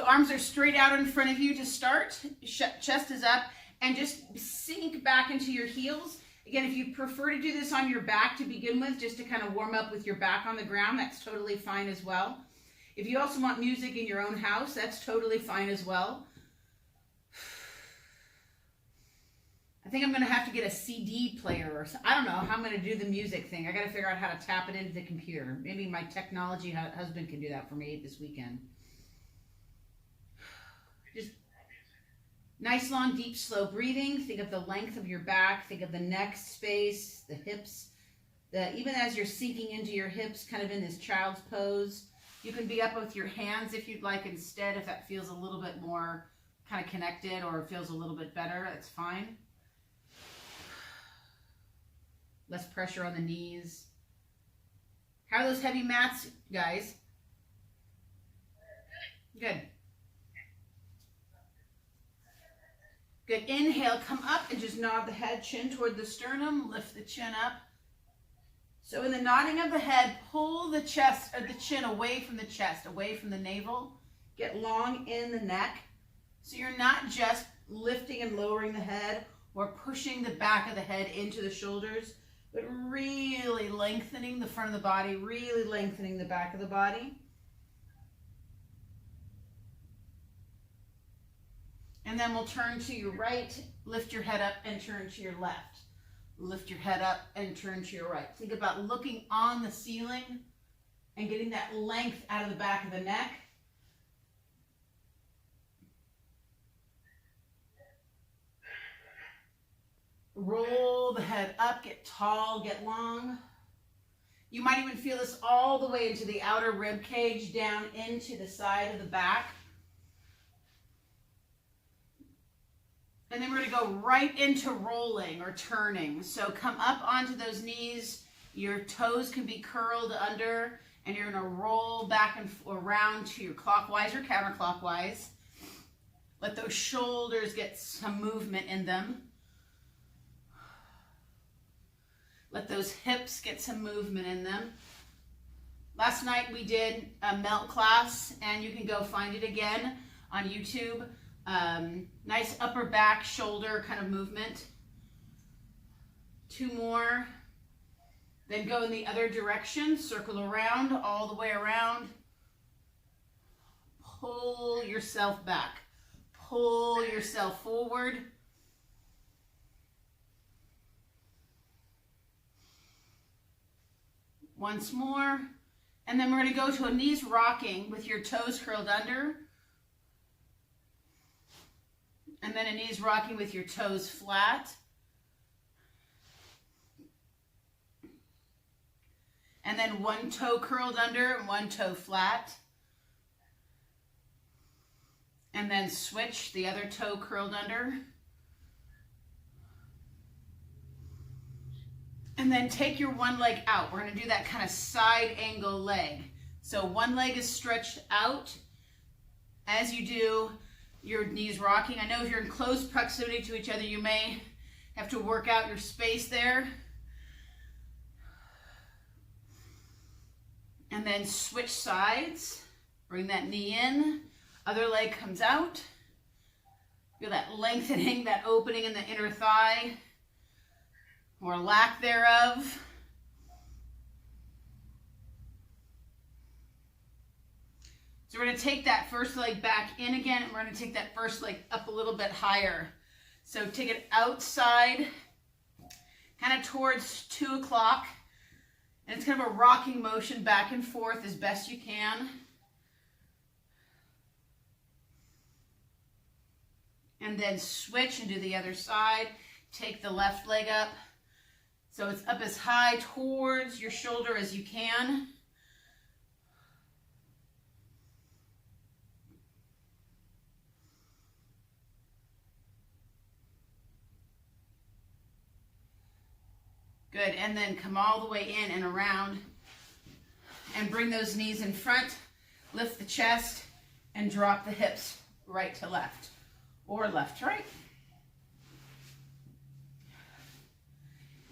arms are straight out in front of you to start. Chest is up, and just sink back into your heels. Again, if you prefer to do this on your back to begin with, just to kind of warm up with your back on the ground, that's totally fine as well. If you also want music in your own house, that's totally fine as well. I think I'm going to have to get a CD player or something. I don't know how I'm going to do the music thing. I got to figure out how to tap it into the computer. Maybe my technology husband can do that for me this weekend. Just nice, long, deep, slow breathing. Think of the length of your back. Think of the neck space, the hips. Even as you're sinking into your hips, kind of in this child's pose. You can be up with your hands if you'd like instead, if that feels a little bit more kind of connected or feels a little bit better. That's fine. Less pressure on the knees. How are those heavy mats, guys? Good. Good. Inhale, come up and just nod the head, chin toward the sternum, lift the chin up. So in the nodding of the head, pull the chest or the chin away from the chest, away from the navel. Get long in the neck. So you're not just lifting and lowering the head or pushing the back of the head into the shoulders, but really lengthening the front of the body, really lengthening the back of the body. And then we'll turn to your right, lift your head up and turn to your left. Lift your head up and turn to your right. Think about looking on the ceiling and getting that length out of the back of the neck. Roll the head up, get tall, get long. You might even feel this all the way into the outer rib cage, down into the side of the back. And then we're going to go right into rolling or turning. So come up onto those knees. Your toes can be curled under, and you're going to roll back and around to your clockwise or counterclockwise. Let those shoulders get some movement in them. Let those hips get some movement in them. Last night we did a melt class, and you can go find it again on YouTube. Nice upper back, shoulder kind of movement. 2 more. Then go in the other direction, circle around, all the way around. Pull yourself back. Pull yourself forward. Once more. And then we're going to go to a knees rocking with your toes curled under. And then a knees rocking with your toes flat. And then 1 toe curled under and 1 toe flat. And then switch, the other toe curled under. And then take your one leg out. We're going to do that kind of side angle leg. So one leg is stretched out as you do your knees rocking. I know if you're in close proximity to each other, you may have to work out your space there. And then switch sides. Bring that knee in. Other leg comes out. Feel that lengthening, that opening in the inner thigh, or lack thereof. So we're going to take that first leg back in again, and we're going to take that first leg up a little bit higher. So take it outside, kind of towards 2 o'clock. And it's kind of a rocking motion back and forth as best you can. And then switch and do the other side. Take the left leg up. So it's up as high towards your shoulder as you can. Good, and then come all the way in and around and bring those knees in front, lift the chest, and drop the hips right to left or left to right.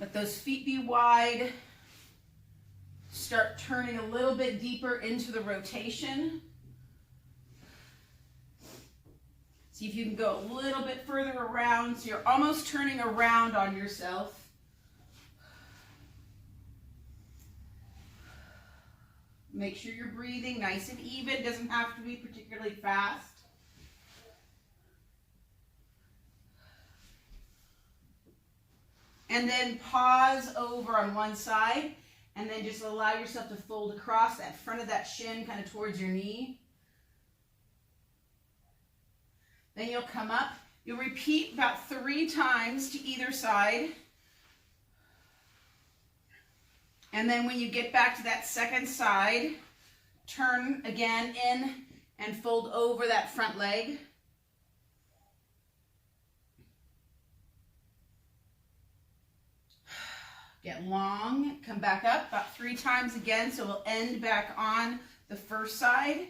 Let those feet be wide. Start turning a little bit deeper into the rotation. See if you can go a little bit further around, so you're almost turning around on yourself. Make sure you're breathing nice and even. It doesn't have to be particularly fast. And then pause over on one side, and then just allow yourself to fold across that front of that shin kind of towards your knee. Then you'll come up. You'll repeat about 3 times to either side. And then when you get back to that second side, turn again in and fold over that front leg. Get long, come back up about 3 times again, so we'll end back on the first side.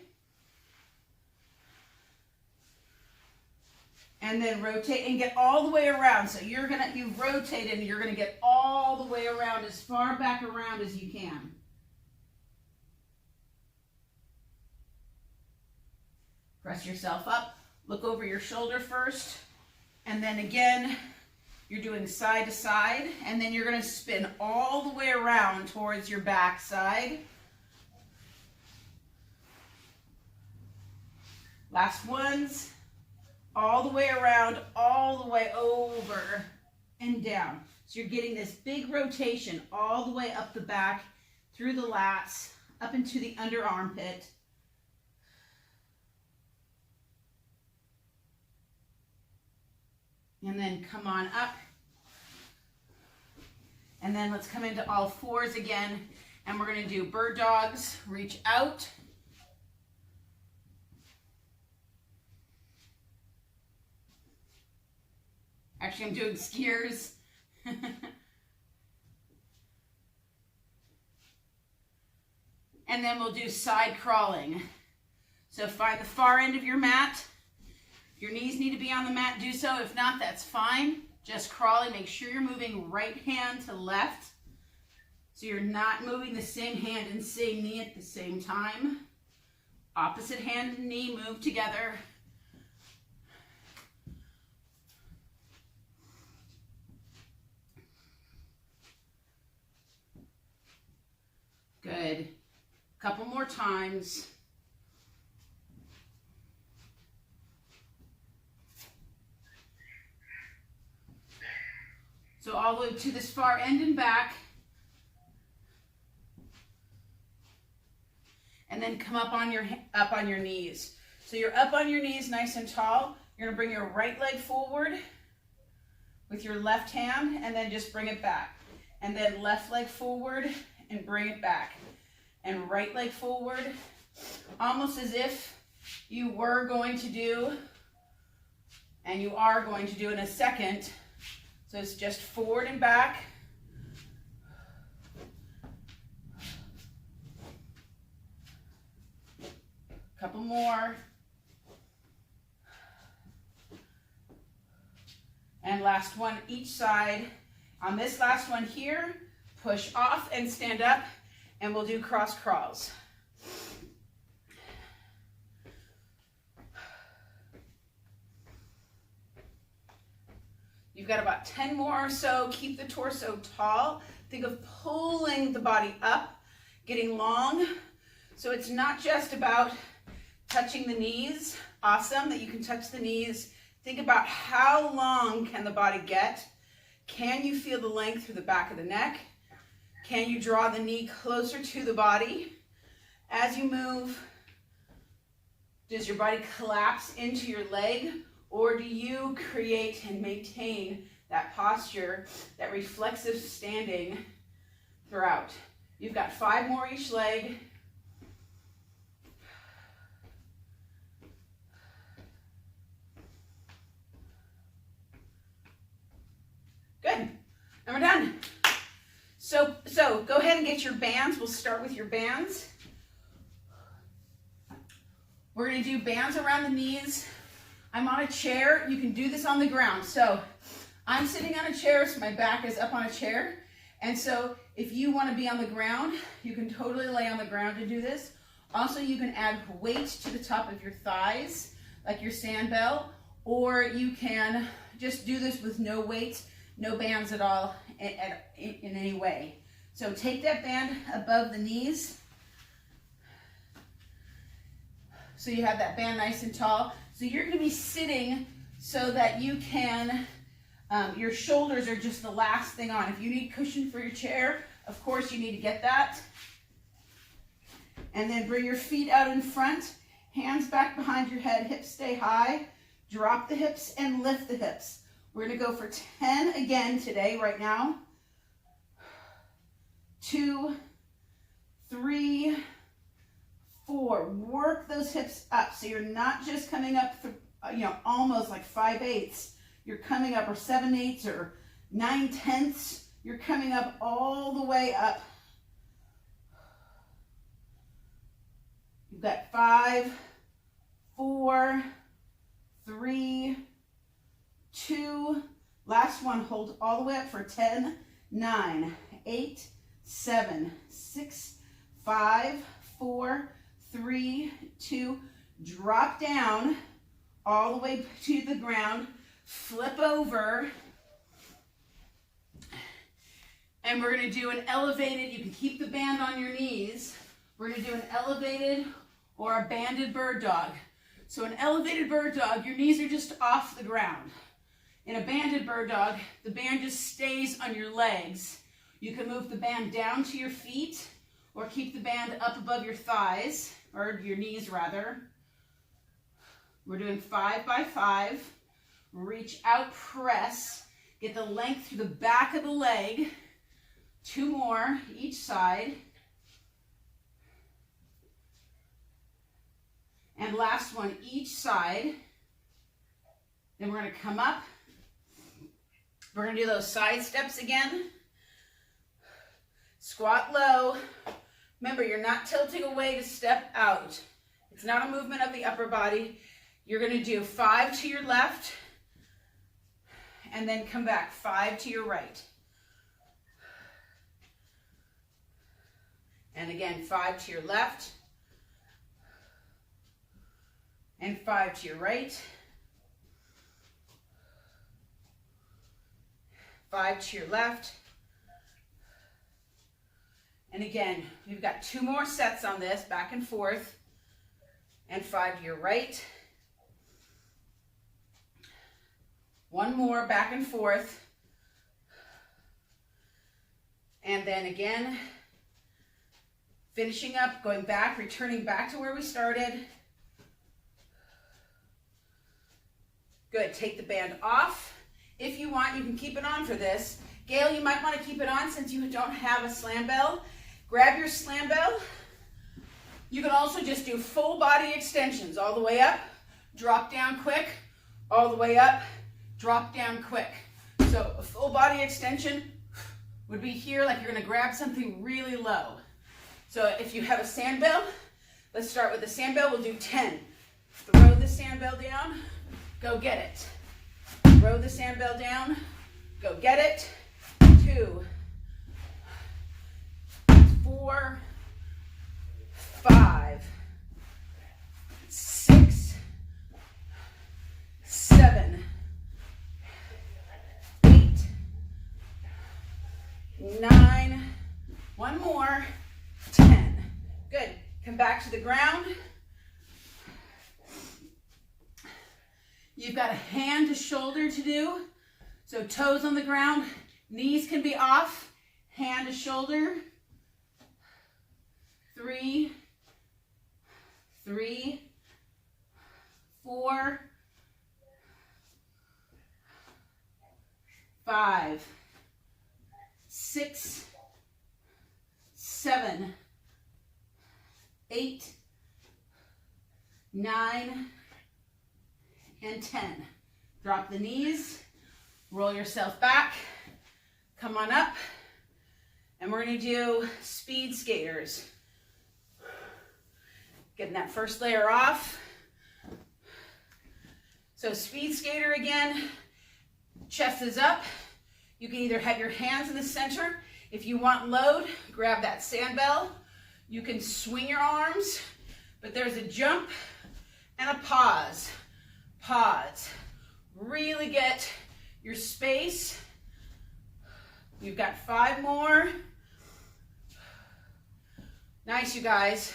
And then rotate and get all the way around. So you've rotated and you're gonna get all the way around, as far back around as you can. Press yourself up, look over your shoulder first, and then again, you're doing side to side, and then you're gonna spin all the way around towards your back side. Last ones. All the way around, all the way over and down. So you're getting this big rotation all the way up the back, through the lats, up into the under armpit. And then come on up. And then let's come into all fours again. And we're gonna do bird dogs, reach out. Actually, I'm doing skiers. And then we'll do side crawling. So find the far end of your mat. If your knees need to be on the mat, do so. If not, that's fine. Just crawling. Make sure you're moving right hand to left. So you're not moving the same hand and same knee at the same time. Opposite hand and knee move together. Good. Couple more times. So all the way to this far end and back. And then come up on your knees. So you're up on your knees nice and tall. You're going to bring your right leg forward with your left hand, and then just bring it back. And then left leg forward and bring it back. And right leg forward, almost as if you were going to do, and you are going to do in a second. So it's just forward and back. Couple more. And last one each side. On this last one here, push off and stand up, and we'll do cross crawls. You've got about 10 more or so. Keep the torso tall. Think of pulling the body up, getting long. So it's not just about touching the knees. Awesome that you can touch the knees. Think about how long can the body get. Can you feel the length through the back of the neck? Can you draw the knee closer to the body? As you move, does your body collapse into your leg, or do you create and maintain that posture, that reflexive standing throughout? You've got 5 more each leg. Good, and we're done. So go ahead and get your bands. We'll start with your bands. We're gonna do bands around the knees. I'm on a chair. You can do this on the ground. So I'm sitting on a chair, so my back is up on a chair. And so if you wanna be on the ground, you can totally lay on the ground to do this. Also, you can add weight to the top of your thighs, like your sand bell, or you can just do this with no weights, no bands at all in any way. So take that band above the knees. So you have that band nice and tall. So you're going to be sitting so that you can, your shoulders are just the last thing on. If you need cushion for your chair, of course you need to get that. And then bring your feet out in front, hands back behind your head, hips stay high. Drop the hips and lift the hips. We're going to go for 10 again today, right now. 2, 3, 4. Work those hips up so you're not just coming up, almost like 5/8. You're coming up, or 7/8, or 9/10. You're coming up all the way up. You've got 5, 4, 3, 2. Last one, hold all the way up for 10, 9, 8, 7, 6, 5, 4, 3, 2. Drop down all the way to the ground. Flip over. And we're going to do an elevated, you can keep the band on your knees. We're going to do an elevated or a banded bird dog. So an elevated bird dog, your knees are just off the ground. In a banded bird dog, the band just stays on your legs. You can move the band down to your feet or keep the band up above your thighs, or your knees rather. We're doing 5 by 5. Reach out, press. Get the length through the back of the leg. 2 more each side. And last one each side. Then we're going to come up. We're going to do those side steps again. Squat low. Remember, you're not tilting away to step out. It's not a movement of the upper body. You're going to do 5 to your left, and then come back 5 to your right. And again, 5 to your left, and 5 to your right. 5 to your left. And again, you've got 2 more sets on this, back and forth. And 5 to your right. 1 more, back and forth. And then again, finishing up, going back, returning back to where we started. Good, take the band off. If you want, you can keep it on for this. Gail, you might want to keep it on since you don't have a slam bell. Grab your slam bell. You can also just do full body extensions all the way up, drop down quick, all the way up, drop down quick. So a full body extension would be here, like you're going to grab something really low. So if you have a sand bell, let's start with the sand bell. We'll do 10. Throw the sand bell down, go get it. Throw the sand bell down, go get it. 2, 4, 5, 6, 7, 8, 9, 1 more, 10. Good. Come back to the ground. You've got a hand to shoulder to do. So toes on the ground, knees can be off, hand to shoulder. 3, 4, 5, 6, 7, 8, 9, and 10. Drop the knees, roll yourself back, come on up, and we're going to do speed skaters. Getting that first layer off. So speed skater again, chest is up. You can either have your hands in the center. If you want load, grab that sand bell. You can swing your arms, but there's a jump and a pause. Pause. Really get your space. You've got 5 more. Nice, you guys.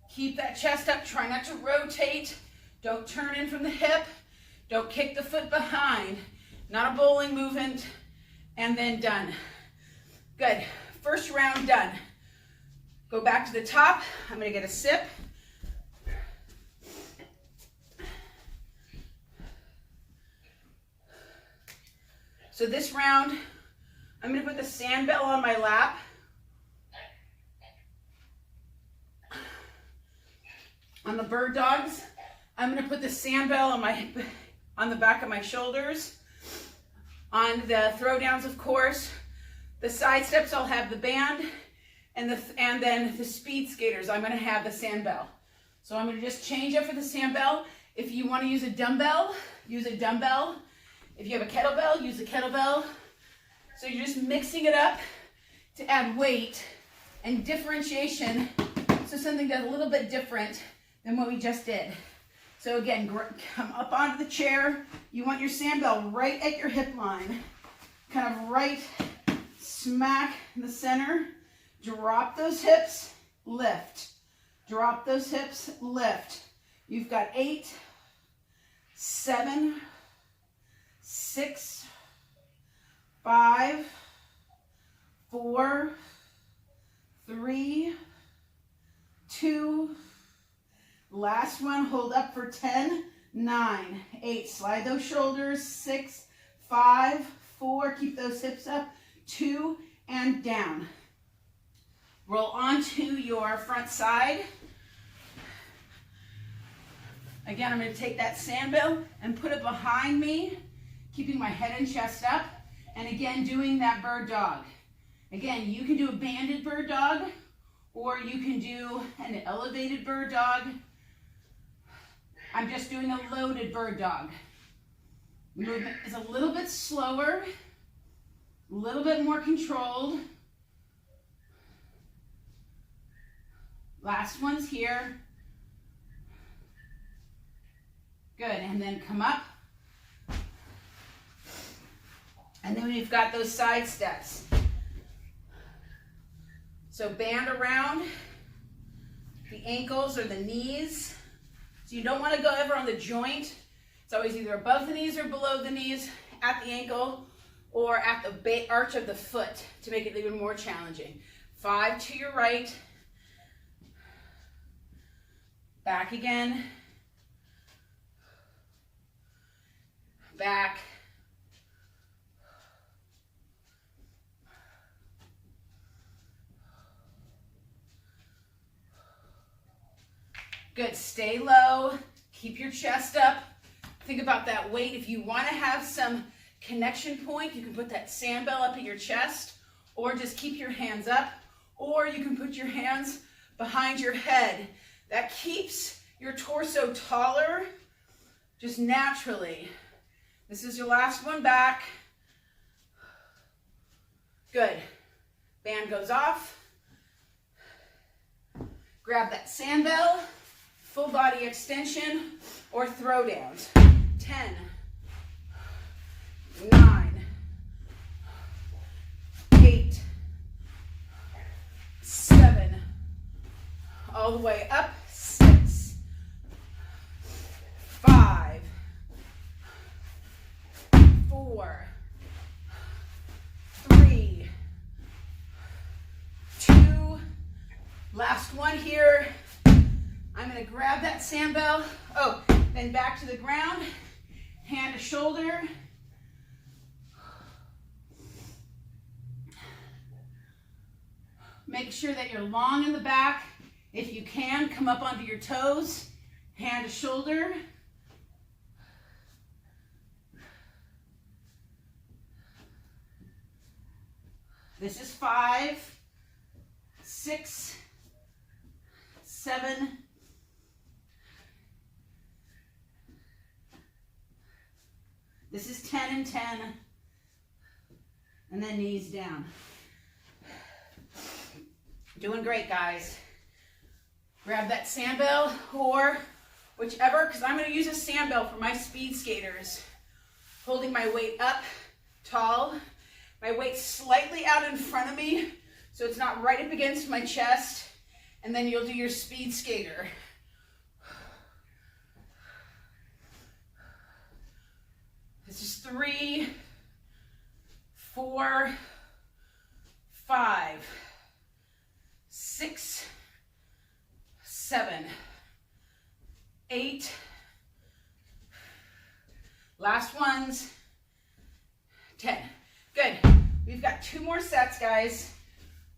Keep that chest up. Try not to rotate. Don't turn in from the hip. Don't kick the foot behind. Not a bowling movement. And then done. Good. First round done. Go back to the top. I'm going to get a sip. So this round, I'm going to put the sandbell on my lap. On the bird dogs, I'm going to put the sandbell on the back of my shoulders. On the throwdowns, of course, the side steps, I'll have the band, and then the speed skaters, I'm going to have the sandbell. So I'm going to just change up for the sandbell. If you want to use a dumbbell, use a dumbbell. If you have a kettlebell, use a kettlebell. So you're just mixing it up to add weight and differentiation, so something that's a little bit different than what we just did. So again, come up onto the chair. You want your sandbell right at your hip line, kind of right smack in the center. Drop those hips, lift. Drop those hips, lift. You've got 8, 7, 6, 5, 4, 3, 2, last one, hold up for 10, 9, 8, slide those shoulders, 6, 5, 4, keep those hips up, 2, and down. Roll onto your front side. Again, I'm going to take that sandbell and put it behind me, keeping my head and chest up, and again, doing that bird dog. Again, you can do a banded bird dog, or you can do an elevated bird dog. I'm just doing a loaded bird dog. Movement is a little bit slower, a little bit more controlled. Last one's here. Good, and then come up. And then we've got those side steps. So band around the ankles or the knees. So you don't want to go ever on the joint. It's always either above the knees or below the knees, at the ankle, or at the arch of the foot to make it even more challenging. 5 to your right. Back again. Back. Good, stay low, keep your chest up. Think about that weight. If you want to have some connection point, you can put that sandbell up at your chest, or just keep your hands up, or you can put your hands behind your head. That keeps your torso taller, just naturally. This is your last one back. Good. Band goes off. Grab that sandbell, full body extension or throw downs. 10, 9, 8, 7, all the way up, 6, 5, 4, 3, 2, last one here. I'm going to grab that sandbell. Oh, then back to the ground, hand to shoulder. Make sure that you're long in the back. If you can, come up onto your toes, hand to shoulder. This is 5, 6, 7, this is 10 and 10, and then knees down. Doing great, guys. Grab that sandbell or whichever, because I'm going to use a sandbell for my speed skaters. Holding my weight up, tall. My weight slightly out in front of me, so it's not right up against my chest. And then you'll do your speed skater. This is 3, 4, 5, 6, 7, 8. Last ones, 10. Good. We've got 2 more sets, guys.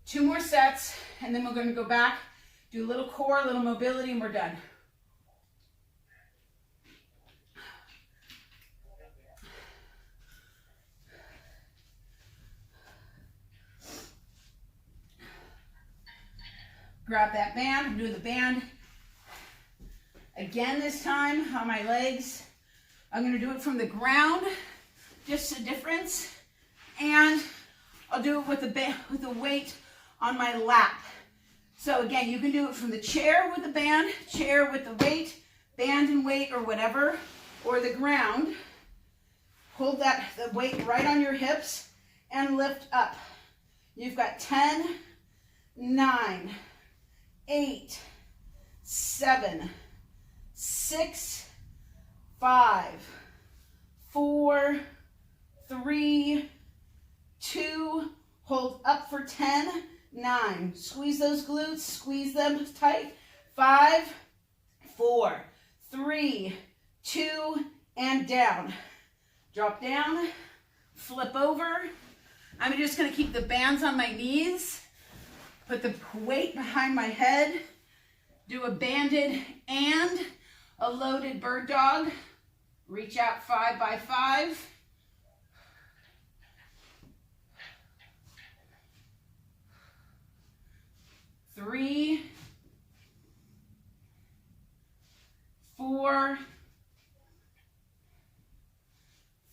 2 more sets, and then we're going to go back, do a little core, a little mobility, and we're done. Grab that band. I'm doing the band again this time on my legs. I'm going to do it from the ground, just a difference, and I'll do it with the weight on my lap. So again, you can do it from the chair with the band, chair with the weight, band and weight or whatever, or the ground. Hold the weight right on your hips and lift up. You've got 10, 9, 8, 7, 6, 5, 4, 3, 2, hold up for 10, 9. Squeeze those glutes, squeeze them tight. 5, 4, 3, 2, and down. Drop down, flip over. I'm just going to keep the bands on my knees. Put the weight behind my head. Do a banded and a loaded bird dog. Reach out 5 by 5. Three, 4,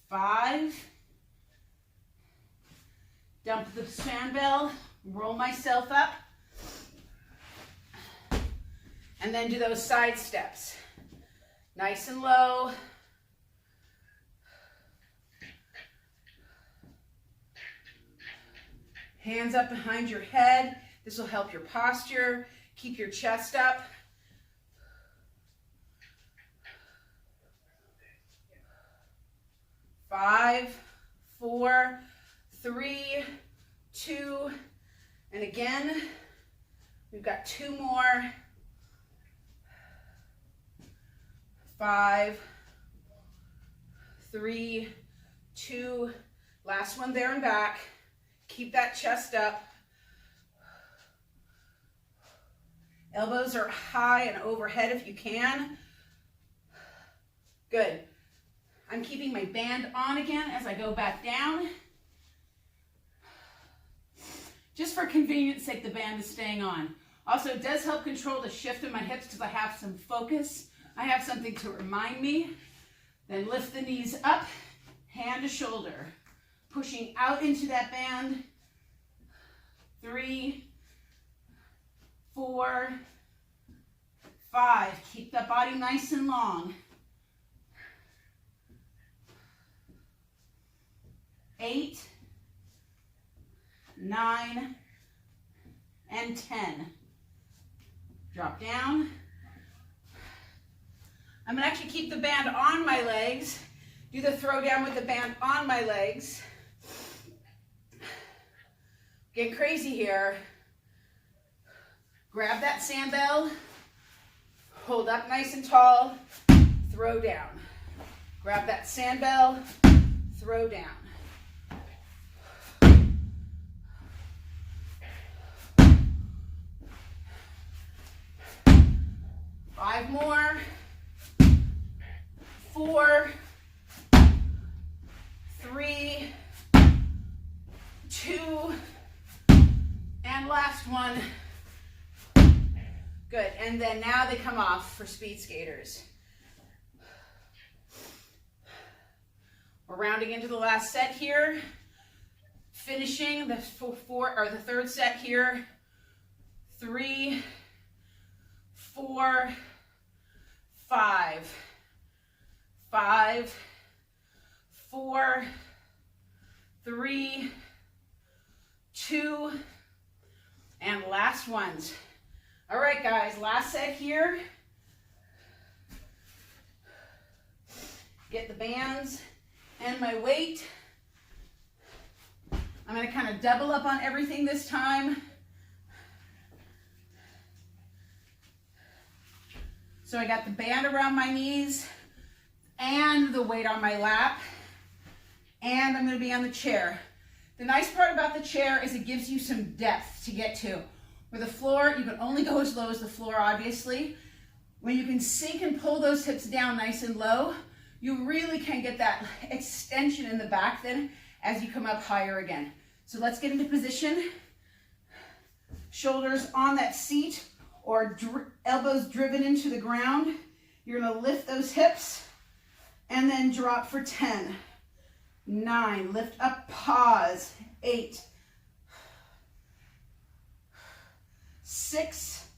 5. Dump the sandbell, roll myself up, and then do those side steps. Nice and low. Hands up behind your head. This will help your posture. Keep your chest up. Five, 4, 3, 2, and again, we've got 2 more. 5, 3, 2, last one there and back. Keep that chest up. Elbows are high and overhead if you can. Good. I'm keeping my band on again as I go back down. Just for convenience sake, the band is staying on. Also, it does help control the shift in my hips because I have some focus. I have something to remind me. Then lift the knees up, hand to shoulder. Pushing out into that band. 3, 4, 5. Keep that body nice and long. 8, 9, and 10. Drop down. I'm going to actually keep the band on my legs. Do the throw down with the band on my legs. Get crazy here. Grab that sandbell. Hold up nice and tall. Throw down. Grab that sandbell. Throw down. 5 more. 4, 3, 2, and last one. Good, and then now they come off for speed skaters. We're rounding into the last set here. Finishing the third set here. 3, 4, 5. 5, 4, 3, 2, and last ones. All right, guys, last set here. Get the bands and my weight. I'm going to kind of double up on everything this time. So I got the band around my knees and the weight on my lap, and I'm going to be on the chair. The nice part about the chair is it gives you some depth to get to. With the floor, you can only go as low as the floor, obviously. When you can sink and pull those hips down nice and low, you really can get that extension in the back then as you come up higher again. So let's get into position. Shoulders on that seat or elbows driven into the ground. You're going to lift those hips and then drop for 10, 9, lift up, pause, 8, 6,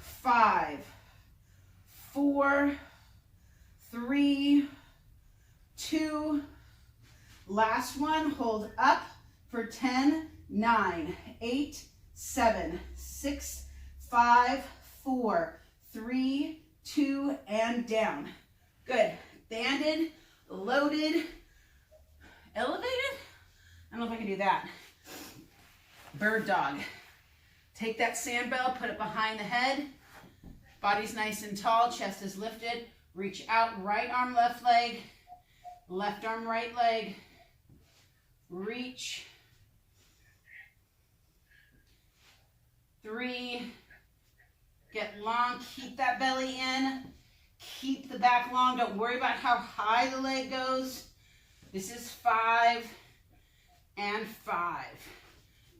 5, 4, 3, 2, last one, hold up for 10, 9, 8, 7, 6, 5, 4, 3, 2, and down. Good. Banded, loaded, elevated. I don't know if I can do that. Bird dog. Take that sand bell, put it behind the head. Body's nice and tall, chest is lifted. Reach out, right arm, left leg, left arm, right leg. Reach. 3. Get long, keep that belly in. Keep the back long. Don't worry about how high the leg goes. This is 5 and 5.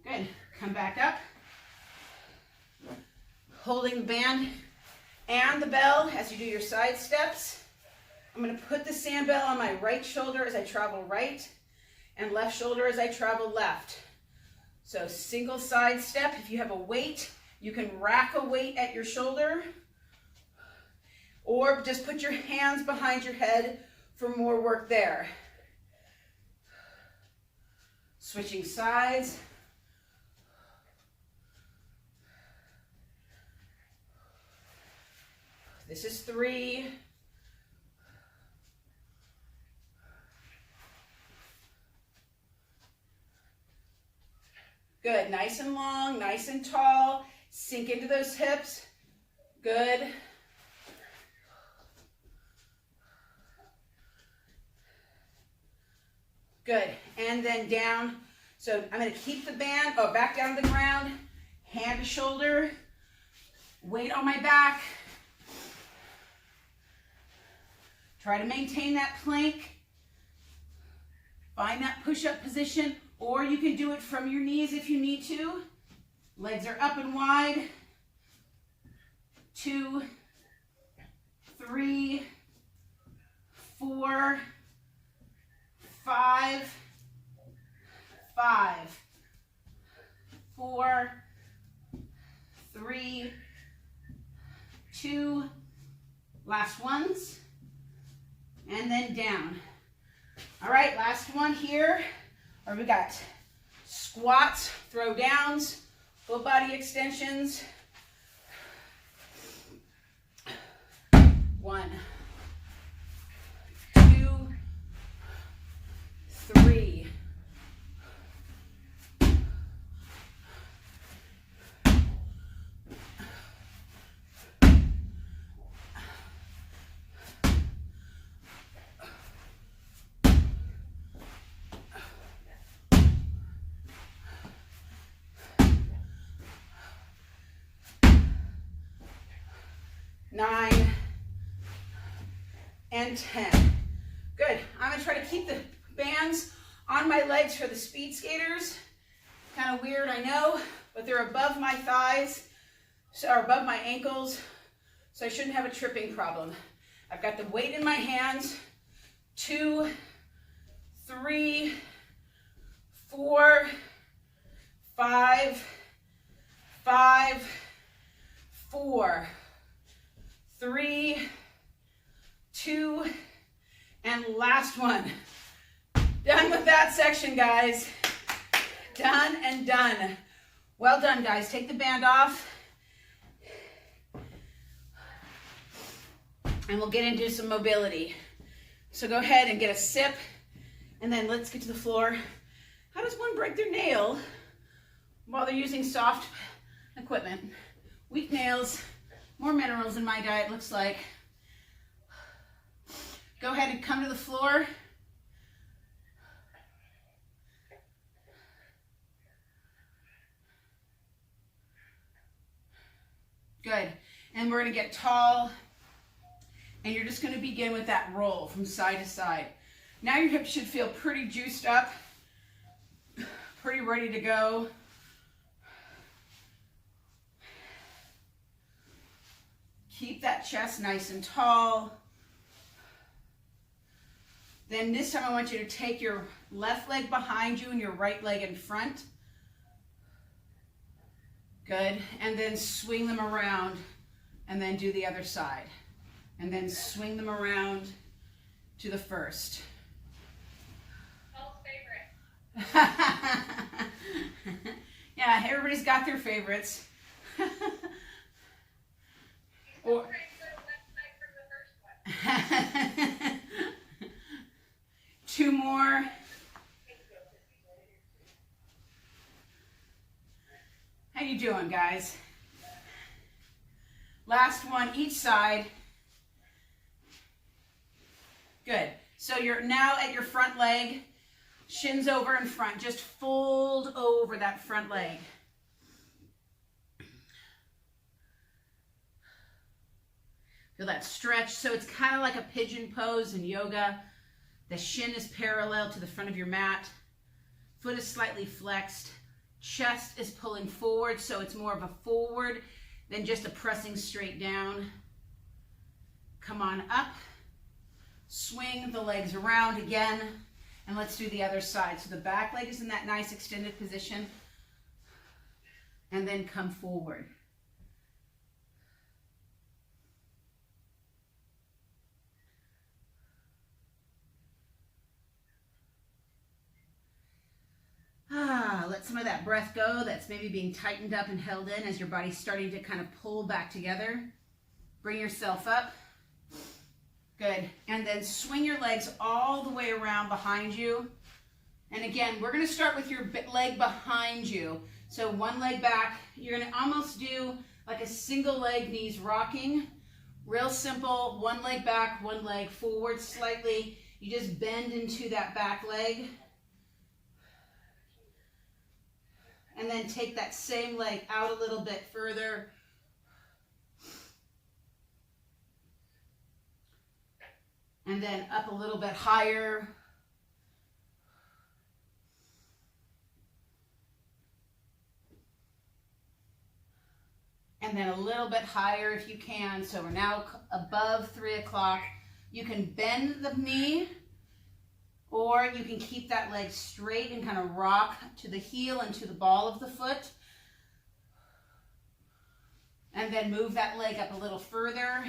Good. Come back up. Holding the band and the bell as you do your side steps. I'm going to put the sand bell on my right shoulder as I travel right and left shoulder as I travel left. So single side step. If you have a weight, you can rack a weight at your shoulder, or just put your hands behind your head for more work there. Switching sides. This is 3. Good, nice and long, nice and tall. Sink into those hips. Good. Good, and then down. So I'm going to keep the band, back down to the ground, hand to shoulder, weight on my back. Try to maintain that plank. Find that push-up position, or you can do it from your knees if you need to. Legs are up and wide. 2, 3, 4, 5, 5, 4, 3, 2, last ones, and then down. All right, last one here, or we got squats, throw downs, full body extensions. 1, 2, 3, 9, and 10. Good. I'm going to try to keep the bands on my legs for the speed skaters. Kind of weird, I know, but they're above my thighs, or above my ankles, so I shouldn't have a tripping problem. I've got the weight in my hands. 2, 3, 4, 5, 5, 4, 3, 2, and last one. Done with that section, guys. Done and done. Well done, guys. Take the band off. And we'll get into some mobility. So go ahead and get a sip, and then let's get to the floor. How does one break their nail while they're using soft equipment? Weak nails, more minerals in my diet, looks like. Go ahead and come to the floor. Good. And we're going to get tall. And you're just going to begin with that roll from side to side. Now your hips should feel pretty juiced up, pretty ready to go. Keep that chest nice and tall. Then this time I want you to take your left leg behind you and your right leg in front. Good. And then swing them around and then do the other side. And then swing them around to the first. Paul's favorite. Yeah, everybody's got their favorites. Or, two more. How you doing, guys? Last one, each side. Good. So you're now at your front leg, shins over in front. Just fold over that front leg. Feel that stretch. So it's kind of like a pigeon pose in yoga. The shin is parallel to the front of your mat. Foot is slightly flexed. Chest is pulling forward, so it's more of a forward than just a pressing straight down. Come on up. Swing the legs around again, and let's do the other side. So the back leg is in that nice extended position, and then come forward. Let some of that breath go that's maybe being tightened up and held in as your body's starting to kind of pull back together. Bring yourself up. Good. And then swing your legs all the way around behind you. And again, we're going to start with your leg behind you. So one leg back. You're going to almost do like a single leg knees rocking. Real simple. One leg back, one leg forward slightly. You just bend into that back leg. And then take that same leg out a little bit further. And then up a little bit higher. And then a little bit higher if you can. So we're now above 3 o'clock. You can bend the knee, or you can keep that leg straight and kind of rock to the heel and to the ball of the foot. And then move that leg up a little further.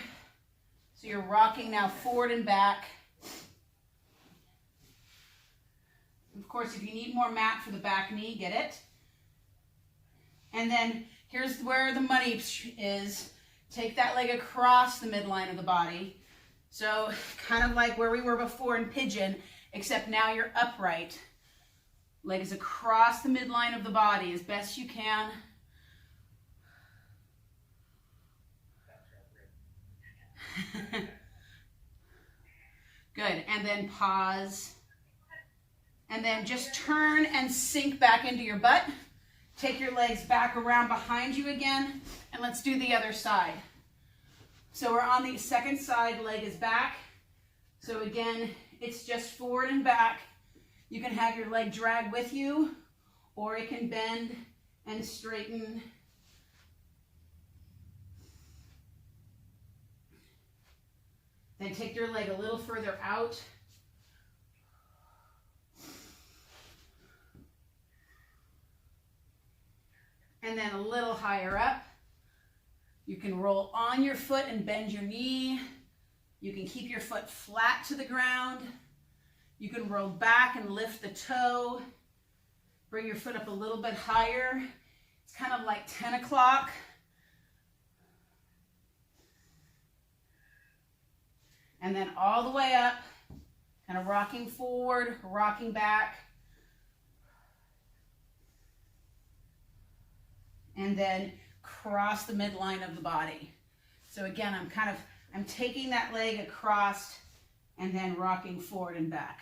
So you're rocking now forward and back. Of course, if you need more mat for the back knee, get it. And then here's where the money is. Take that leg across the midline of the body. So kind of like where we were before in pigeon, except now you're upright. Leg is across the midline of the body as best you can. Good. And then pause. And then just turn and sink back into your butt. Take your legs back around behind you again. And let's do the other side. So we're on the second side, leg is back. So again, it's just forward and back. You can have your leg drag with you, or it can bend and straighten. Then take your leg a little further out. And then a little higher up. You can roll on your foot and bend your knee. You can keep your foot flat to the ground. You can roll back and lift the toe. Bring your foot up a little bit higher. It's kind of like 10 o'clock. And then all the way up, kind of rocking forward, rocking back. And then cross the midline of the body. So again, I'm taking that leg across and then rocking forward and back.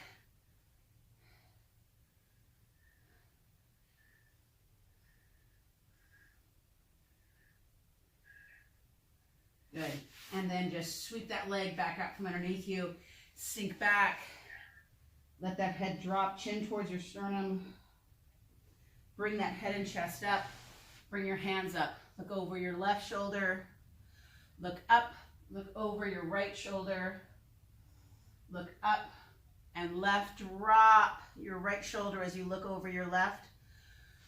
Good. And then just sweep that leg back out from underneath you. Sink back. Let that head drop, chin towards your sternum. Bring that head and chest up. Bring your hands up. Look over your left shoulder. Look up. Look over your right shoulder. Look up and left. Drop your right shoulder as you look over your left.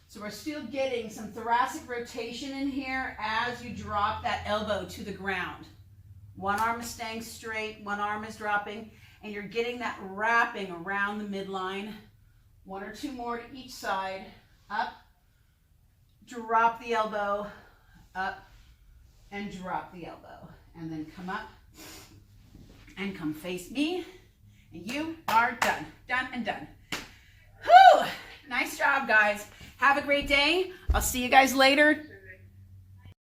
So we're still getting some thoracic rotation in here as you drop that elbow to the ground. One arm is staying straight, one arm is dropping, and you're getting that wrapping around the midline. One or two more to each side. Up, drop the elbow, up, and drop the elbow. And then come up and come face me. And you are done. Done and done. Whew! Nice job, guys. Have a great day. I'll see you guys later.